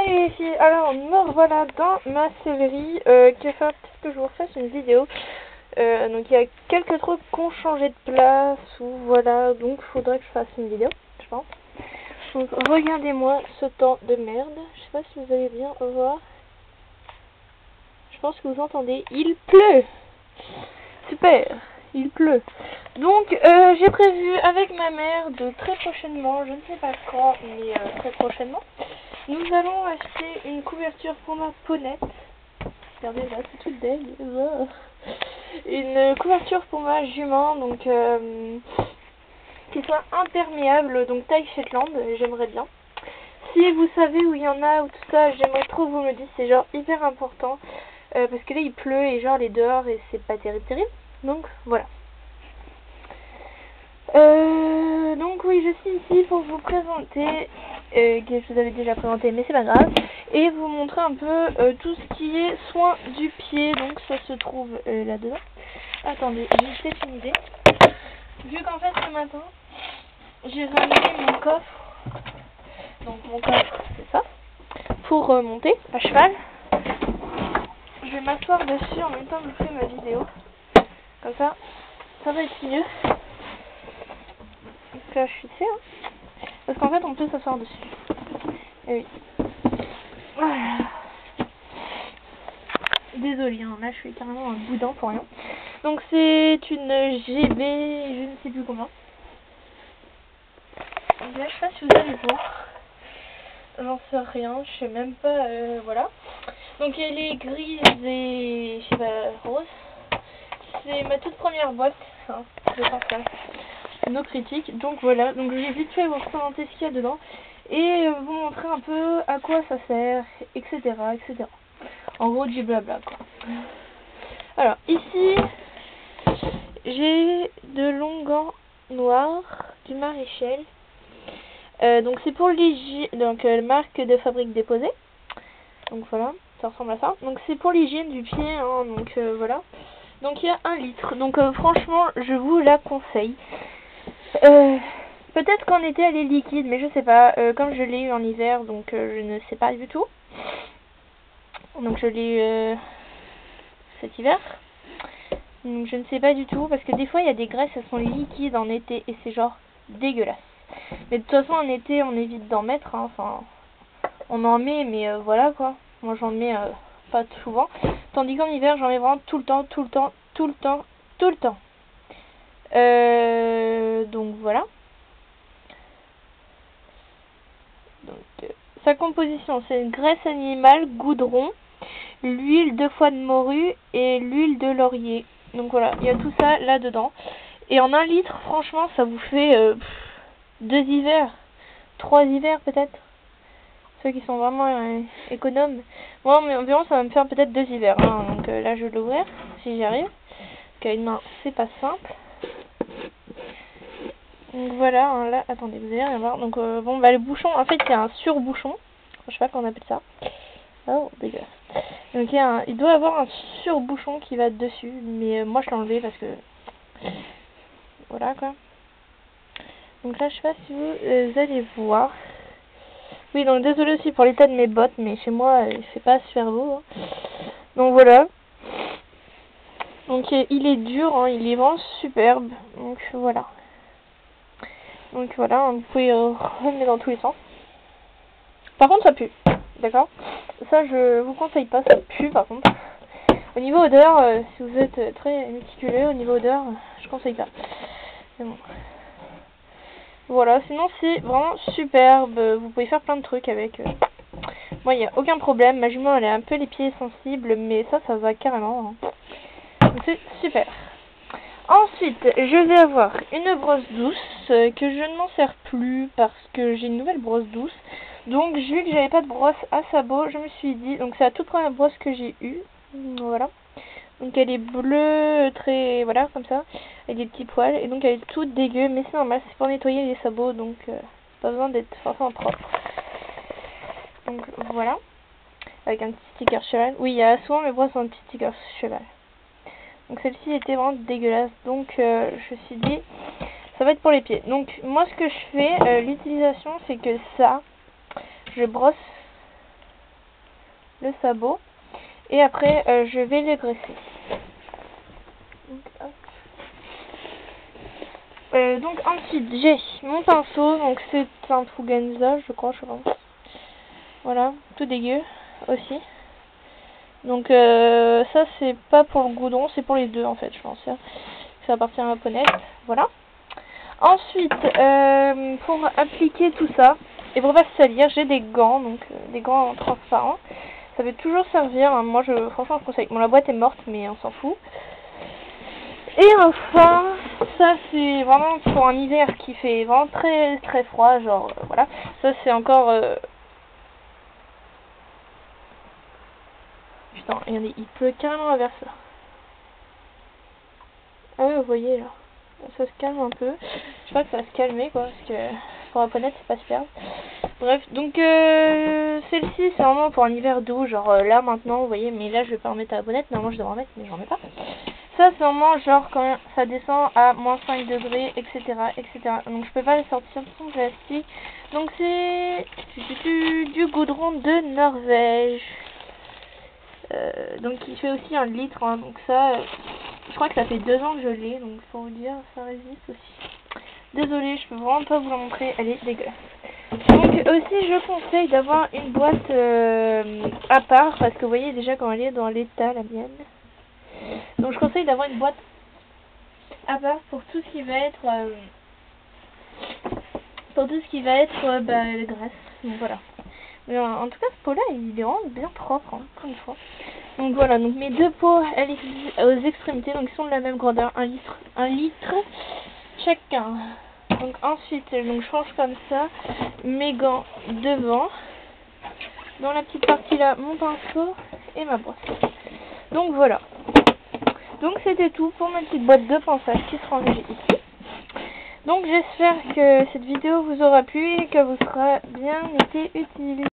Salut les filles, alors me revoilà dans ma série qui va falloir peut-être que je vous refasse une vidéo. Donc il y a quelques trucs qui ont changé de place ou voilà, donc il faudrait que je fasse une vidéo, je pense. Donc regardez-moi ce temps de merde, je sais pas si vous allez bien voir. Je pense que vous entendez, il pleut. Super, il pleut. Donc j'ai prévu avec ma mère de très prochainement, je ne sais pas quand, mais très prochainement, nous allons acheter une couverture pour ma ponette. Regardez là, c'est toute deg. Une couverture pour ma jument, donc qui soit imperméable, donc taille Shetland, j'aimerais bien. Si vous savez où il y en a ou tout ça, j'aimerais trop que vous me le dites, c'est genre hyper important. Parce que là il pleut et genre les dehors et c'est pas terrible. Donc voilà. Donc oui, je suis ici pour vous présenter, que je vous avais déjà présenté mais c'est pas grave, et vous montrer un peu tout ce qui est soin du pied, donc ça se trouve là-dedans. Attendez, j'ai peut-être une idée. Vu qu'en fait ce matin, j'ai ramené mon coffre, donc mon coffre c'est ça, pour monter à cheval. Je vais m'asseoir dessus en même temps que je fais ma vidéo, comme ça va être mieux. Donc là je suis ici, hein. Parce qu'en fait on peut s'asseoir dessus. Et oui. Voilà. Désolée, hein, là je suis carrément un boudin pour rien. Donc c'est une GB, je ne sais plus comment. Donc là je sais pas si vous allez voir. J'en sais rien, je sais même pas, voilà. Donc elle est grise et je sais pas, rose. C'est ma toute première boîte, hein, de partage. Nos critiques, donc voilà, donc j'ai vite fait vous présenter ce qu'il y a dedans et vous montrer un peu à quoi ça sert, etc. etc. En gros du blabla quoi. Alors ici j'ai de longs gants noirs du Maréchal. Donc c'est pour l'hygiène, donc marque de fabrique déposée. Donc voilà, ça ressemble à ça. Donc c'est pour l'hygiène du pied, hein, donc voilà. Donc il y a 1 litre. Donc franchement je vous la conseille. Peut-être qu'en été elle est liquide, mais je sais pas. Comme je l'ai eu en hiver, donc je ne sais pas du tout. Donc je l'ai eu cet hiver. Donc je ne sais pas du tout, parce que des fois il y a des graisses, elles sont liquides en été et c'est genre dégueulasse. Mais de toute façon en été on évite d'en mettre, hein. Enfin on en met, mais voilà quoi. Moi j'en mets pas souvent. Tandis qu'en hiver j'en mets vraiment tout le temps. Donc voilà. Donc, sa composition, c'est une graisse animale, goudron, l'huile de foie de morue et l'huile de laurier. Donc voilà, il y a tout ça là-dedans. Et en 1 litre, franchement, ça vous fait 2 hivers, 3 hivers peut-être. Ceux qui sont vraiment économes. Moi, mais environ, ça va me faire peut-être 2 hivers. Hein. Donc là, je vais l'ouvrir, si j'y arrive. Parce qu'à une main, c'est pas simple. Donc voilà, hein, là, attendez, vous allez rien voir. Donc bon, bah le bouchon, en fait, il y a un sur-bouchon. Je sais pas comment on appelle ça. Oh, dégueulasse. Donc il doit y avoir un sur-bouchon qui va dessus. Mais moi, je l'ai enlevé parce que... Voilà, quoi. Donc là, je sais pas si vous allez voir. Oui, donc désolé aussi pour l'état de mes bottes, mais chez moi, il fait pas super beau. Hein. Donc voilà. Donc il est dur, hein, il est vraiment superbe. Donc voilà. Donc voilà, vous pouvez remettre dans tous les sens. Par contre, ça pue. D'accord? Ça, je vous conseille pas, ça pue par contre. Au niveau odeur, si vous êtes très méticuleux, au niveau odeur, je conseille pas. C'est bon. Voilà, sinon c'est vraiment superbe. Vous pouvez faire plein de trucs avec. Moi, il n'y a aucun problème. Ma jument, elle a un peu les pieds sensibles, mais ça va carrément. Hein. Donc c'est super. Ensuite, je vais avoir une brosse douce que je ne m'en sers plus parce que j'ai une nouvelle brosse douce. Donc, vu que j'avais pas de brosse à sabot, je me suis dit, donc c'est la toute première brosse que j'ai eue. Voilà. Donc elle est bleue, très, voilà, comme ça, avec des petits poils. Et donc elle est toute dégueu, mais c'est normal, c'est pour nettoyer les sabots, donc pas besoin d'être forcément propre. Donc voilà. Avec un petit sticker cheval. Oui, il y a souvent mes brosses ont un petit sticker cheval. Donc celle-ci était vraiment dégueulasse, donc je me suis dit, ça va être pour les pieds. Donc moi ce que je fais, l'utilisation, c'est que ça, je brosse le sabot. Et après, je vais les graisser. Donc ensuite, j'ai mon pinceau. Donc c'est un Fugenza, je crois, Voilà, tout dégueu aussi. Donc ça c'est pas pour le goudron, c'est pour les deux en fait, je pense. Ça appartient à ma ponette. Voilà. Ensuite, pour appliquer tout ça, et pour pas se salir, j'ai des gants, donc des gants transparents. Ça peut toujours servir, hein. Moi franchement je conseille. Bon, la boîte est morte, mais on s'en fout. Et enfin, ça c'est vraiment pour un hiver qui fait vraiment très très froid, genre voilà. Ça c'est encore... Putain, regardez, il pleut carrément à verse là. Ah ouais, vous voyez là. Ça se calme un peu. Je sais pas que ça va se calmer quoi, parce que pour la ponette c'est pas super. Bref, donc celle-ci c'est vraiment pour un hiver doux, genre là maintenant, vous voyez, mais là je vais pas en mettre à la bonnette, normalement je devrais en mettre, mais j'en mets pas. Ça c'est vraiment genre quand ça descend à moins 5 degrés, etc. Donc je peux pas les sortir sans plastique. Donc c'est du goudron de Norvège. Donc il fait aussi 1 litre, hein, donc ça, je crois que ça fait 2 ans que je l'ai, donc pour vous dire, ça résiste aussi. Désolée, je peux vraiment pas vous la montrer, elle est dégueulasse. Donc aussi je conseille d'avoir une boîte à part, parce que vous voyez déjà quand elle est dans l'état, la mienne. Donc je conseille d'avoir une boîte à part pour tout ce qui va être la graisse. Donc voilà. Mais en tout cas ce pot là il est vraiment bien propre, hein, encore une fois. Donc voilà, donc mes deux pots aux extrémités, donc ils sont de la même grandeur, 1 litre chacun. Donc ensuite, donc je range comme ça mes gants devant. Dans la petite partie là, mon pinceau et ma brosse. Donc voilà. Donc c'était tout pour ma petite boîte de pinçage qui se range ici. Donc j'espère que cette vidéo vous aura plu et que vous sera bien été utile.